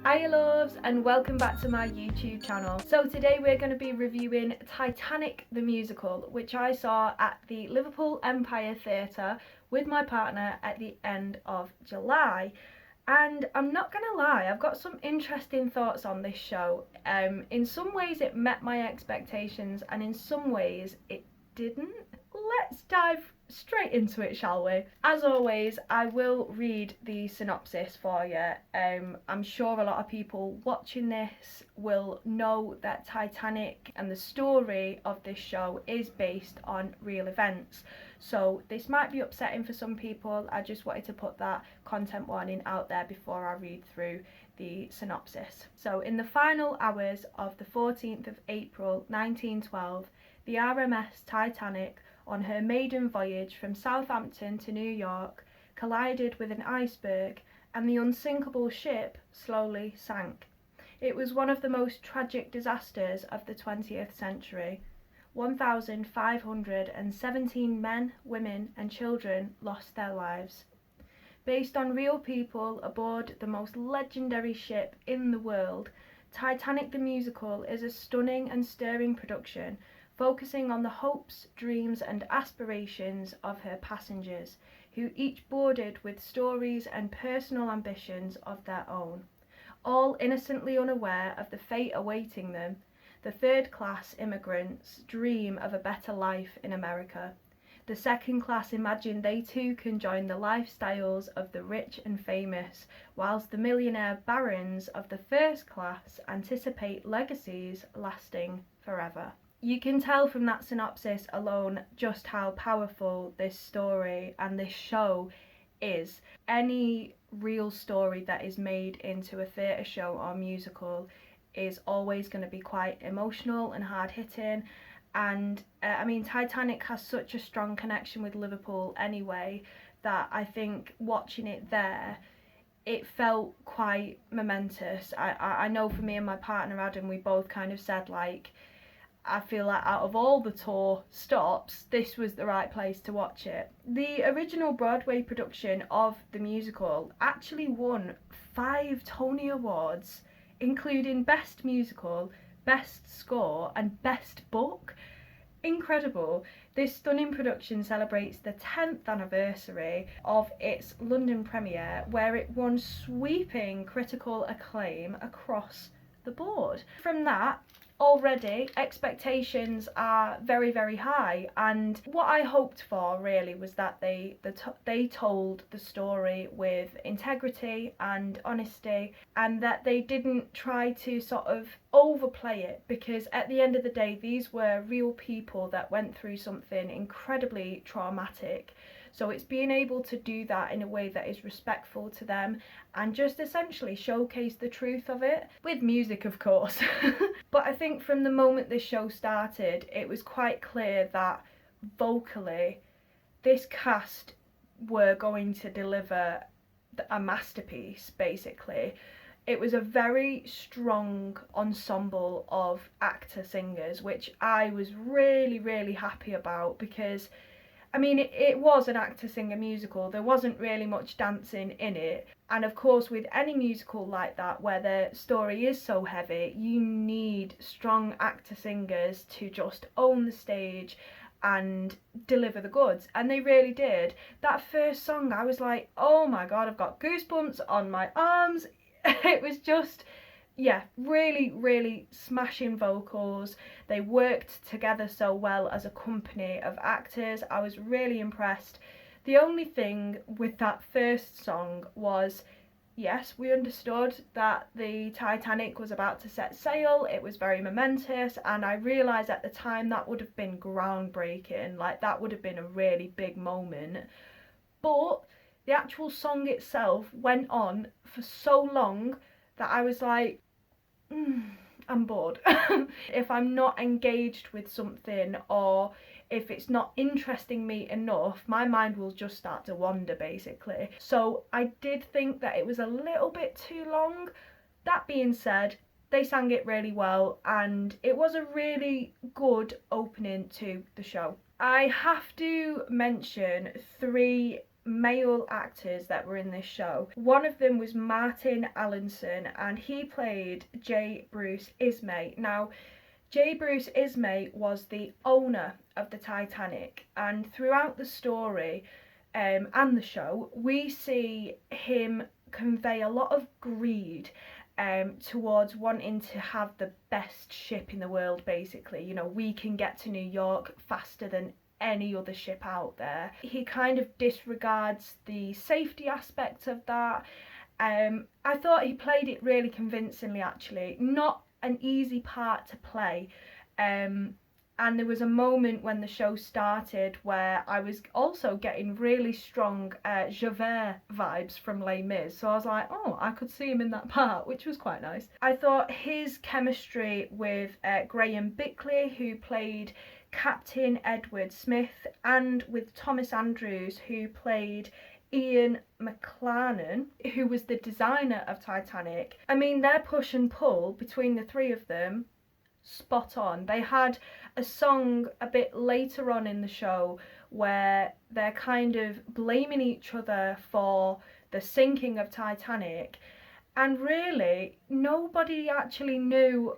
Hiya loves, and welcome back to my YouTube channel. So today we're going to be reviewing Titanic The Musical, which I saw at the Liverpool Empire Theatre with my partner at the end of July. And I'm not going to lie, I've got some interesting thoughts on this show. In some ways it met my expectations, and in some ways it didn't. Let's dive straight into it, shall we? As always, I will read the synopsis for you. I'm sure a lot of people watching this will know that Titanic and the story of this show is based on real events. So this might be upsetting for some people. I just wanted to put that content warning out there before I read through the synopsis. So in the final hours of the 14th of April 1912, the RMS Titanic, on her maiden voyage from Southampton to New York, collided with an iceberg, and the unsinkable ship slowly sank. It was one of the most tragic disasters of the 20th century. 1,517 men, women and children lost their lives. Based on real people aboard the most legendary ship in the world, Titanic the Musical is a stunning and stirring production focusing on the hopes, dreams and aspirations of her passengers, who each boarded with stories and personal ambitions of their own, all innocently unaware of the fate awaiting them. The third-class immigrants dream of a better life in America. The second-class imagine they too can join the lifestyles of the rich and famous, whilst the millionaire barons of the first class anticipate legacies lasting forever. You can tell from that synopsis alone just how powerful this story and this show is. Any real story that is made into a theatre show or musical is always going to be quite emotional and hard-hitting. And I mean, Titanic has such a strong connection with Liverpool anyway, that I think watching it there, it felt quite momentous. I know for me and my partner Adam, we both kind of said, like, I feel like out of all the tour stops, this was the right place to watch it. The original Broadway production of the musical actually won 5 Tony Awards, including Best Musical, Best Score and Best Book. Incredible. This stunning production celebrates the 10th anniversary of its London premiere, where it won sweeping critical acclaim across the board. From that, already expectations are very, very high, and what I hoped for really was that they told the story with integrity and honesty, and that they didn't try to sort of overplay it, because at the end of the day these were real people that went through something incredibly traumatic. So it's being able to do that in a way that is respectful to them and just essentially showcase the truth of it, with music of course. But I think from the moment this show started, it was quite clear that vocally this cast were going to deliver a masterpiece, basically. It was a very strong ensemble of actor singers, which I was really, really happy about, because I mean, it was an actor-singer musical. There wasn't really much dancing in it. And of course, with any musical like that, where the story is so heavy, you need strong actor-singers to just own the stage and deliver the goods. And they really did. That first song, I was like, oh my God, I've got goosebumps on my arms. It was just, yeah, really, really smashing vocals. They worked together so well as a company of actors. I was really impressed. The only thing with that first song was, yes, we understood that the Titanic was about to set sail. It was very momentous, and I realised at the time that would have been groundbreaking. Like, that would have been a really big moment. But the actual song itself went on for so long that I was like, I'm bored. If I'm not engaged with something, or if it's not interesting me enough, my mind will just start to wander, basically. So I did think that it was a little bit too long. That being said, they sang it really well, and it was a really good opening to the show. I have to mention 3 male actors that were in this show. One of them was Martin Allenson, and he played J. Bruce Ismay. Now, J. Bruce Ismay was the owner of the Titanic, and throughout the story and the show, we see him convey a lot of greed towards wanting to have the best ship in the world, basically. You know, we can get to New York faster than any other ship out there. He kind of disregards the safety aspect of that. I thought he played it really convincingly, actually. Not an easy part to play. And there was a moment when the show started where I was also getting really strong Javert vibes from Les Mis. So I was like, oh, I could see him in that part, which was quite nice. I thought his chemistry with Graham Bickley, who played Captain Edward Smith, and with Thomas Andrews, who played Ian McClarnan, who was the designer of Titanic. I mean, their push and pull between the three of them, spot on. They had a song a bit later on in the show where they're kind of blaming each other for the sinking of Titanic, and really nobody actually knew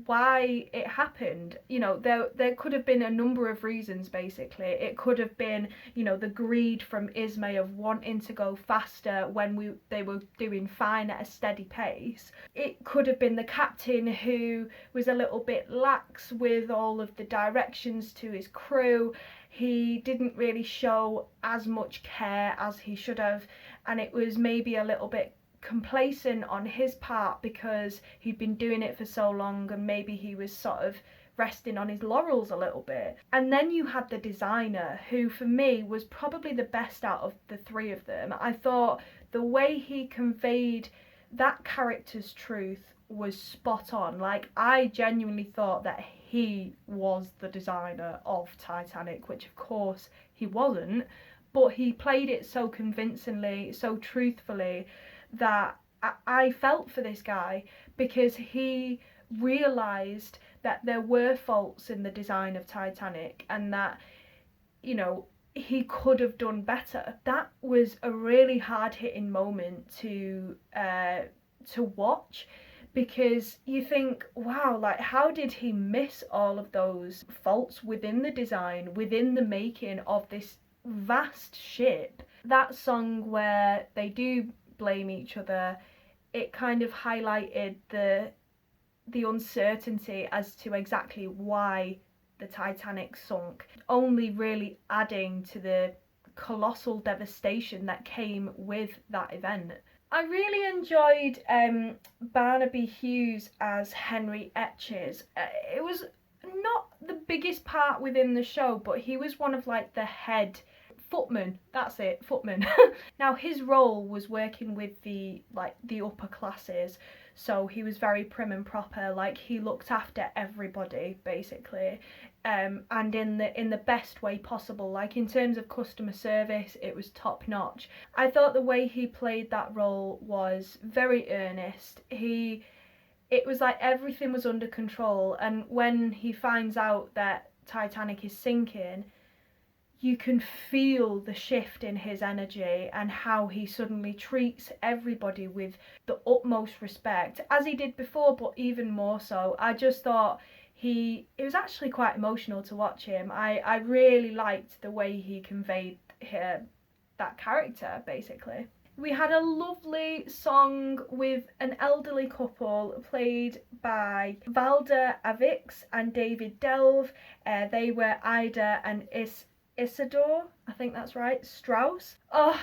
why it happened. You know, there could have been a number of reasons. Basically, it could have been, you know, the greed from Ismay of wanting to go faster when they were doing fine at a steady pace. It could have been the captain who was a little bit lax with all of the directions to his crew. He didn't really show as much care as he should have, and it was maybe a little bit complacent on his part because he'd been doing it for so long, and maybe he was sort of resting on his laurels a little bit. And then you had the designer, who for me was probably the best out of the three of them. I thought the way he conveyed that character's truth was spot on. Like, I genuinely thought that he was the designer of Titanic, which of course he wasn't, but he played it so convincingly, so truthfully, that I felt for this guy, because he realised that there were faults in the design of Titanic, and that, you know, he could have done better. That was a really hard-hitting moment to watch, because you think, wow, like, how did he miss all of those faults within the design, within the making of this vast ship? That song where they do blame each other, it kind of highlighted the uncertainty as to exactly why the Titanic sunk, only really adding to the colossal devastation that came with that event. I really enjoyed Barnaby Hughes as Henry Etches. It was not the biggest part within the show, but he was one of like the head footman, that's it, footman. Now, his role was working with the upper classes, so he was very prim and proper. Like, he looked after everybody basically, and in the best way possible. Like, in terms of customer service, it was top notch. I thought the way he played that role was very earnest. It was like everything was under control, and when he finds out that Titanic is sinking, you can feel the shift in his energy and how he suddenly treats everybody with the utmost respect, as he did before, but even more so. I just thought it was actually quite emotional to watch him. I really liked the way he conveyed that character, basically. We had a lovely song with an elderly couple played by Valda Avix and David Delve. They were Ida and Isidor, I think that's right, Straus. Oh,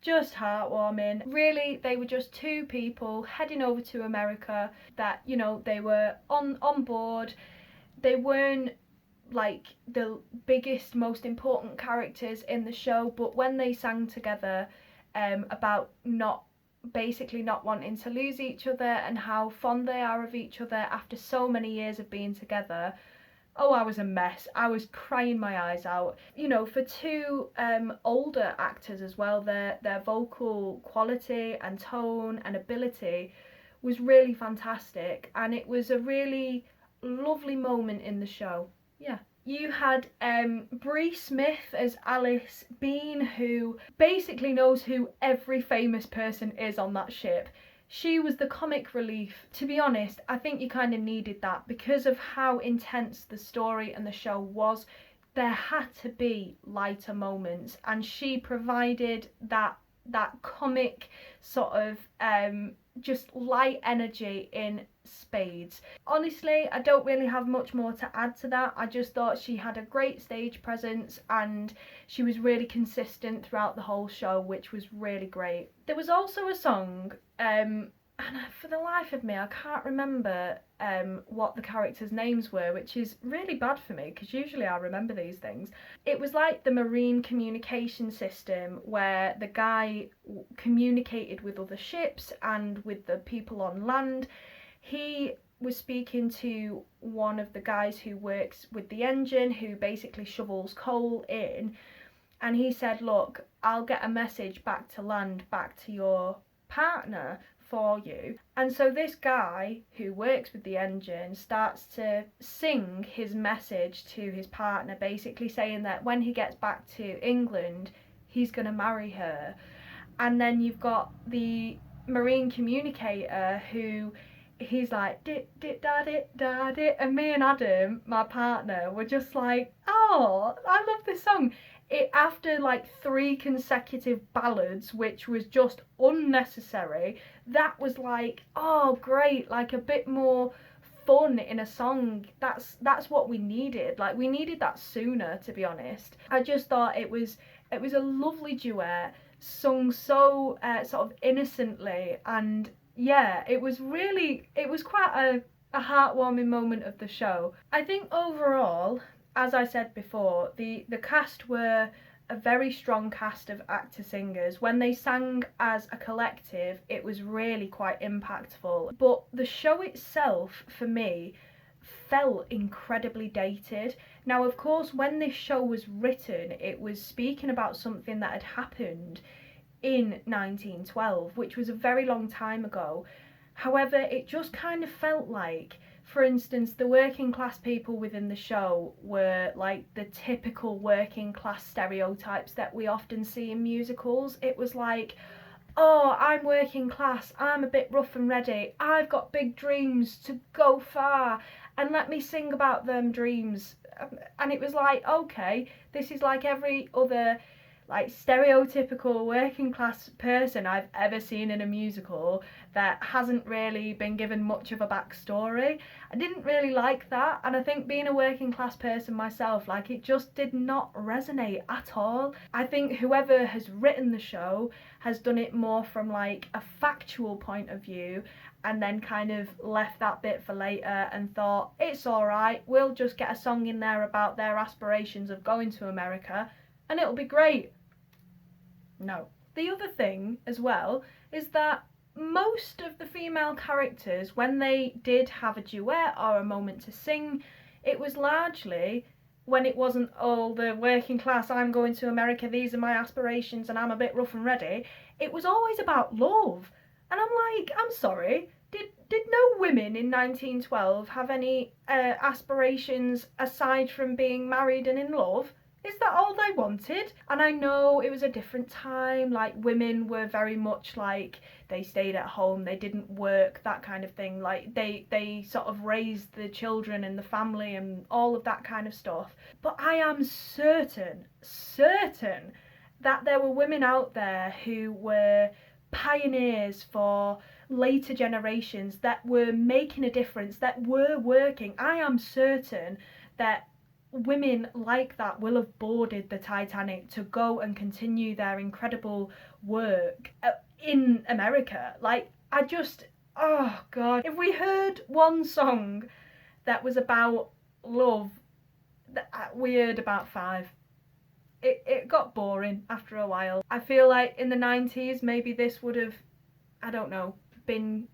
just heartwarming. Really, they were just two people heading over to America that, you know, they were on board. They weren't like the biggest, most important characters in the show, but when they sang together about not wanting to lose each other and how fond they are of each other after so many years of being together, oh, I was a mess. I was crying my eyes out. You know, for two older actors as well, their vocal quality and tone and ability was really fantastic, and it was a really lovely moment in the show. Yeah. You had Bree Smith as Alice Beane, who basically knows who every famous person is on that ship. She was the comic relief. To be honest, I think you kind of needed that because of how intense the story and the show was. There had to be lighter moments, and she provided that comic sort of just light energy in spades. Honestly, I don't really have much more to add to that. I just thought she had a great stage presence and she was really consistent throughout the whole show, which was really great. There was also a song, and for the life of me I can't remember what the characters' names were, which is really bad for me because usually I remember these things. It was like the marine communication system where the guy communicated with other ships and with the people on land. He was speaking to one of the guys who works with the engine, who basically shovels coal in, and he said, look, I'll get a message back to land, back to your partner for you. And so this guy who works with the engine starts to sing his message to his partner, basically saying that when he gets back to England, he's going to marry her. And then you've got the marine communicator who he's like dit dit da dit da dit, and me and Adam, my partner, were just like, oh, I love this song. It, after like 3 consecutive ballads, which was just unnecessary, that was like, oh great, like a bit more fun in a song. That's what we needed. Like, we needed that sooner, to be honest. I just thought it was a lovely duet, sung so sort of innocently, and yeah, it was quite a heartwarming moment of the show. I think overall, as I said before, the cast were a very strong cast of actor-singers. When they sang as a collective, it was really quite impactful. But the show itself, for me, felt incredibly dated. Now, of course, when this show was written, it was speaking about something that had happened in 1912, which was a very long time ago. However, it just kind of felt like, for instance, the working class people within the show were like the typical working class stereotypes that we often see in musicals. It was like, oh, I'm working class, I'm a bit rough and ready, I've got big dreams to go far, and let me sing about them dreams. And it was like, okay, this is like every other like stereotypical working class person I've ever seen in a musical that hasn't really been given much of a backstory. I didn't really like that, and I think being a working class person myself, like, it just did not resonate at all. I think whoever has written the show has done it more from like a factual point of view, and then kind of left that bit for later and thought, it's alright, we'll just get a song in there about their aspirations of going to America and it'll be great. No. The other thing as well is that most of the female characters, when they did have a duet or a moment to sing, it was largely when it wasn't, oh, the working class, I'm going to America, these are my aspirations and I'm a bit rough and ready. It was always about love. And I'm like, I'm sorry, did no women in 1912 have any aspirations aside from being married and in love? Is that all they wanted? And I know it was a different time, like women were very much like they stayed at home, they didn't work, that kind of thing. Like they sort of raised the children and the family and all of that kind of stuff. But I am certain that there were women out there who were pioneers for later generations, that were making a difference, that were working. I am certain that women like that will have boarded the Titanic to go and continue their incredible work in America. Like, I just, oh god, if we heard one song that was about love, we heard about 5. It got boring after a while. I feel like in the 90s maybe this would have, I don't know, been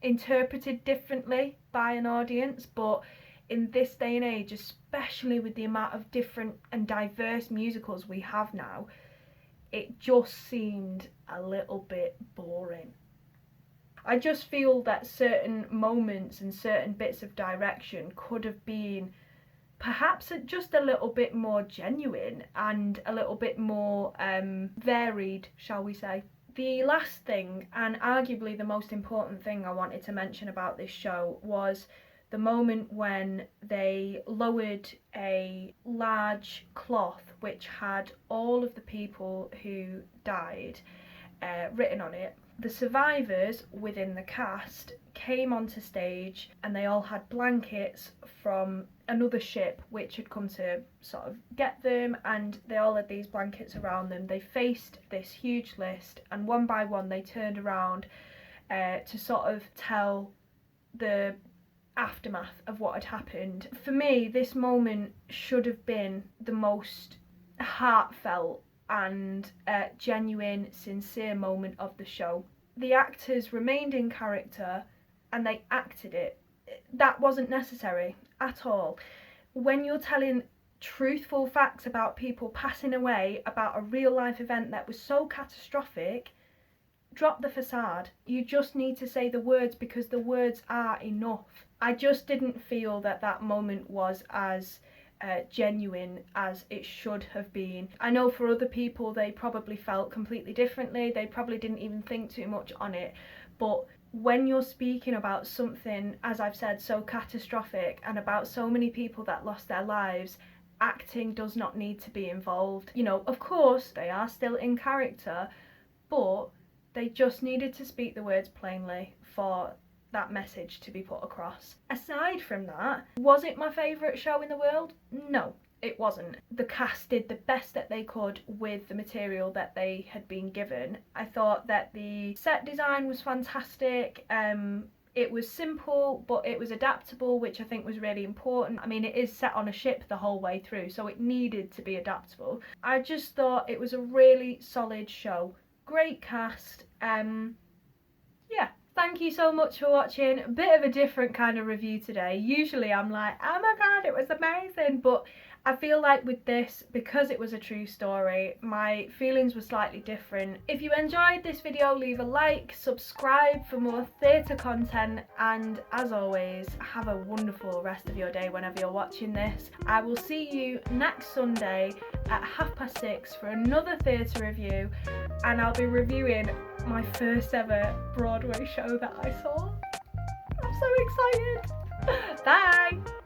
interpreted differently by an audience, but in this day and age, especially with the amount of different and diverse musicals we have now, it just seemed a little bit boring. I just feel that certain moments and certain bits of direction could have been perhaps just a little bit more genuine and a little bit more varied, shall we say. The last thing, and arguably the most important thing I wanted to mention about this show, was the moment when they lowered a large cloth which had all of the people who died written on it. The survivors within the cast came onto stage and they all had blankets from another ship which had come to sort of get them, and they all had these blankets around them. They faced this huge list, and one by one they turned around to sort of tell the aftermath of what had happened. For me, this moment should have been the most heartfelt and genuine, sincere moment of the show. The actors remained in character and they acted it. That wasn't necessary at all. When you're telling truthful facts about people passing away, about a real life event that was so catastrophic, drop the facade. You just need to say the words, because the words are enough. I just didn't feel that that moment was as genuine as it should have been. I know for other people they probably felt completely differently, they probably didn't even think too much on it, but when you're speaking about something, as I've said, so catastrophic and about so many people that lost their lives, acting does not need to be involved. You know, of course they are still in character, but they just needed to speak the words plainly for that message to be put across. Aside from that, was it my favourite show in the world? No, it wasn't. The cast did the best that they could with the material that they had been given. I thought that the set design was fantastic. It was simple, but it was adaptable, which I think was really important. I mean, it is set on a ship the whole way through, so it needed to be adaptable. I just thought it was a really solid show. Great cast. Yeah. Thank you so much for watching. A bit of a different kind of review today. Usually I'm like, oh my god, it was amazing, but I feel like with this, because it was a true story, my feelings were slightly different. If you enjoyed this video, leave a like, subscribe for more theatre content, and as always, have a wonderful rest of your day whenever you're watching this. I will see you next Sunday at 6:30 for another theatre review, and I'll be reviewing my first ever Broadway show that I saw. I'm so excited. Bye!